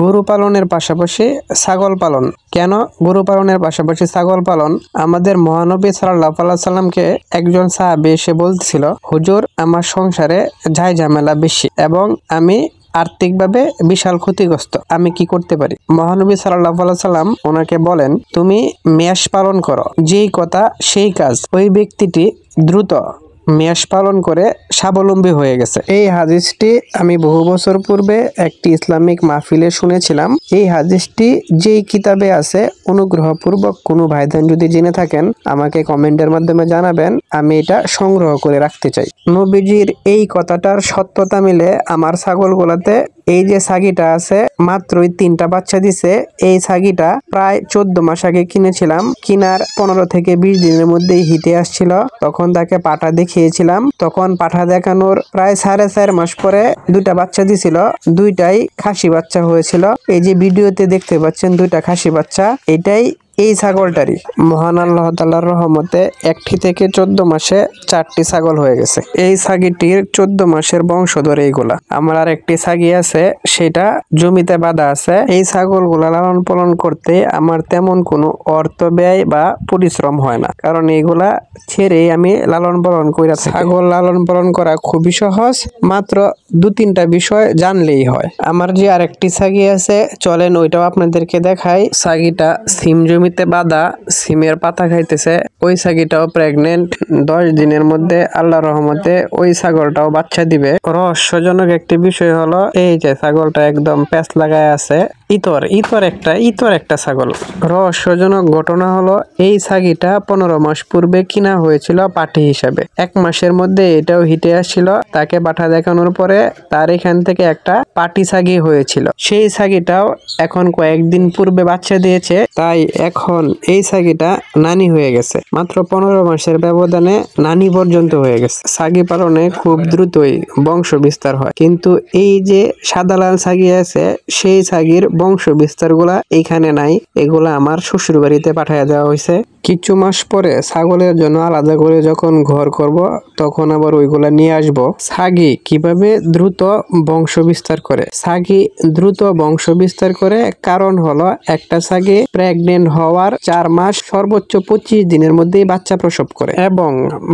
গরু পালনের পাশাপাশি ছাগল পালন। কেন গরু পালনের পাশাপাশি ছাগল পালন? আমাদের মহানবী সাল্লাল্লাহু আলাইহি সাল্লামকে একজন সাহাবী এসে বলছিল, হুজুর আমার সংসারে ঝাই ঝামেলা বেশি এবং আমি আর্থিকভাবে বিশাল ক্ষতিগ্রস্ত, আমি কি করতে পারি? মহানবী সাল্লাল্লাহু আলাইহি সাল্লাম ওনাকে বলেন, তুমি মেষ পালন করো। যেই কথা সেই কাজ। ওই ব্যক্তিটি দ্রুত মেষ পালন করে স্বাবলম্বী হয়ে গেছে। এই হাদিসটি আমি বহু বছর পূর্বে একটি ইসলামিক মাহফিলে শুনেছিলাম। এই হাদিসটি যেই কিতাবে আছে, অনুগ্রহপূর্বক কোনো ভাইজান যদি জেনে থাকেন আমাকে কমেন্টের মাধ্যমে জানাবেন, আমি এটা সংগ্রহ করে রাখতে চাই। নবীজির এই কথাটার সত্যতা মিলে আমার ছাগলগুলাতে এই যে ছাগিটা আছে মাত্রই 3টা বাচ্চা দিছে। এই ছাগিটা প্রায় 14 মাস আগে কিনেছিলাম। কিনার 15 থেকে 20 দিনের মধ্যেই হিটে আসছিল। তখন তাকে পাঠা দেখিয়েছিলাম। তখন পাঠা দেখানোর প্রায় 4.5 মাস পরে 2টা বাচ্চা দিছিল। 2টাই খাসি বাচ্চা হয়েছিল। এই যে ভিডিওতে দেখতে পাচ্ছেন 2টা খাসি বাচ্চা, এটাই এই ছাগলটারই। মহান আল্লাহ তাআলার রহমতে 1 থেকে 14 মাসে 4টি ছাগল হয়ে গেছে। এই ছাগিটির 14 মাসের বংশধর এইগুলা। আমার আর একটি ছাগি আছে, সেটা জমিতে বাঁধা আছে। এই ছাগলগুলা লালন পালন করতে আমার তেমন কোনো অর্থ ব্যয় বা পরিশ্রম হয় না, কারণ এইগুলা ছেড়ে আমি লালন পালন কইরা থাকি। ছাগল লালন পালন করা খুবই সহজ, মাত্র 2-3টা বিষয় জানলেই হয়। আমার যে আরেকটি ছাগি আছে, চলেন ওইটাও আপনাদেরকে দেখাই। ছাগিটা সিম জমিতে বাঁধা, সিমের পাতা খাইতেছে। ওই ছাগিটাও প্রেগনেন্ট। 10 দিনের মধ্যে আল্লাহর রহমতে ওই ছাগলটাও বাচ্চা দিবে। রহস্যজনক একটি বিষয় হলো, এই যে ছাগলটা একদম প্যাঁচ লাগায় আছে। ইতর একটা ছাগল। রহস্যজনক ঘটনা হলো, এই ছাগিটা 15 মাস পূর্বে কিনা হয়েছিল পাঠি হিসাবে। 1 মাসের মধ্যে এটাও হিটে আসছিল। তাকে পাঠা দেখানোর পরে তার এখান থেকে একটা পাটি ছাগি হয়েছিল। সেই ছাগিটাও এখন কয়েকদিন পূর্বে বাচ্চা দিয়েছে। তাই এখন এই ছাগিটা নানি হয়ে গেছে। মাত্র 15 মাসের ব্যবধানে নানি পর্যন্ত হয়ে গেছে। ছাগি পালনে খুব দ্রুতই বংশ বিস্তার হয়, কিন্তু এই যে সাদা লাল ছাগি আছে, সেই ছাগির বংশ বিস্তার গুলা এখানে নাই। এগুলা আমার শ্বশুর বাড়িতে পাঠিয়ে দেওয়া হয়েছে। কিছু মাস পরে ছাগলের জন্য আলাদা করে যখন ঘর করব, তখন আবার ওইগুলা নিয়ে আসব। ছাগি কিভাবে দ্রুত বংশ বিস্তার করে? ছাগি দ্রুত বংশ বিস্তার করে কারণ হলো, একটা ছাগি প্রেগনেন্ট হওয়ার 4 মাস সর্বোচ্চ 25 দিনের মধ্যেই বাচ্চা প্রসব করে, এবং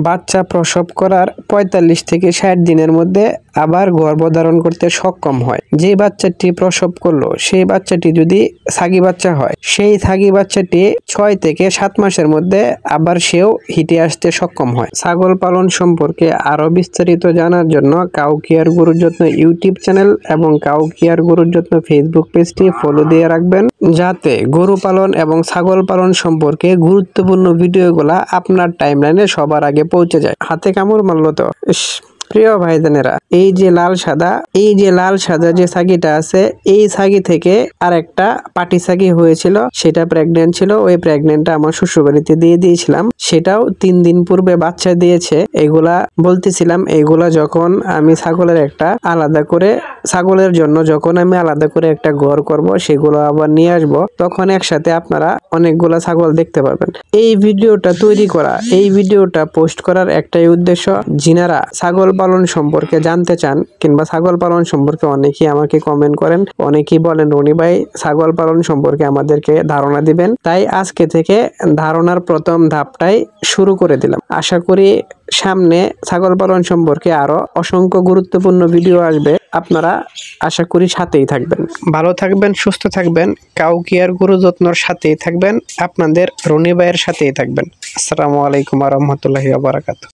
বাচ্চা প্রসব করার 45 থেকে 60 দিনের মধ্যে আবার গর্ভধারণ করতে সক্ষম হয়। যে বাচ্চাটি প্রসব করলো, সেই বাচ্চাটি যদি ছাগি বাচ্চা হয়, সেই ছাগি বাচ্চাটি 6 থেকে 7 মাসের মধ্যে আবার সেও হিটে আসতে সক্ষম হয়। ছাগল পালন সম্পর্কে আরো বিস্তারিত জানার জন্য কাউ কেয়ার গরুর যত্ন ইউটিউব চ্যানেল এবং কাউ কেয়ার গরুর যত্ন ফেসবুক পেজটি ফলো দিয়ে রাখবেন, যাতে গরু পালন এবং ছাগল পালন সম্পর্কে গুরুত্বপূর্ণ ভিডিওগুলা আপনার টাইমলাইনে সবার আগে পৌঁছে যায়। হাতে কামড় মারলো তো। প্রিয় ভাইজানেরা, এই যে লাল সাদা যে ছাগিটা আছে, এই ছাগি থেকে আরেকটা পাটি ছাগি হয়েছিল, সেটা প্রেগনেন্ট ছিল। ওই প্রেগনেন্টটা আমার শ্বশুর বাড়িতে দিয়ে দিয়েছিলাম। সেটাও 3 দিন পূর্বে বাচ্চা দিয়েছে। এগুলা বলতেছিলাম, এগুলা যখন আমি ছাগলের জন্য যখন আমি আলাদা করে একটা ঘর করব, সেগুলো আবার নিয়ে আসব, তখন একসাথে আপনারা অনেকগুলা ছাগল দেখতে পাবেন। এই ভিডিওটা তৈরি করা, এই ভিডিওটা পোস্ট করার একটাই উদ্দেশ্য, যিনারা ছাগল পালন সম্পর্কে জানতে চান, কিংবা ছাগল পালন সম্পর্কে অনেকেই আমাকে কমেন্ট করেন, অনেকেই বলেন রনি ভাই ছাগল পালন সম্পর্কে আমাদেরকে ধারণা দিবেন। তাই আজকে থেকে ধারণার প্রথম ধাপটাই শুরু করে দিলাম। আশা করি সামনে ছাগল পালন সম্পর্কে আরো অসংখ্য গুরুত্বপূর্ণ ভিডিও আসবে। আপনারা আশা করি সাথেই থাকবেন। ভালো থাকবেন, সুস্থ থাকবেন, কাউ কেয়ার গরু যত্নর সাথেই থাকবেন, আপনাদের রনি ভাইয়ের সাথেই থাকবেন। আসসালামু আলাইকুম ওয়া রাহমাতুল্লাহি ওয়া বারাকাতুহু।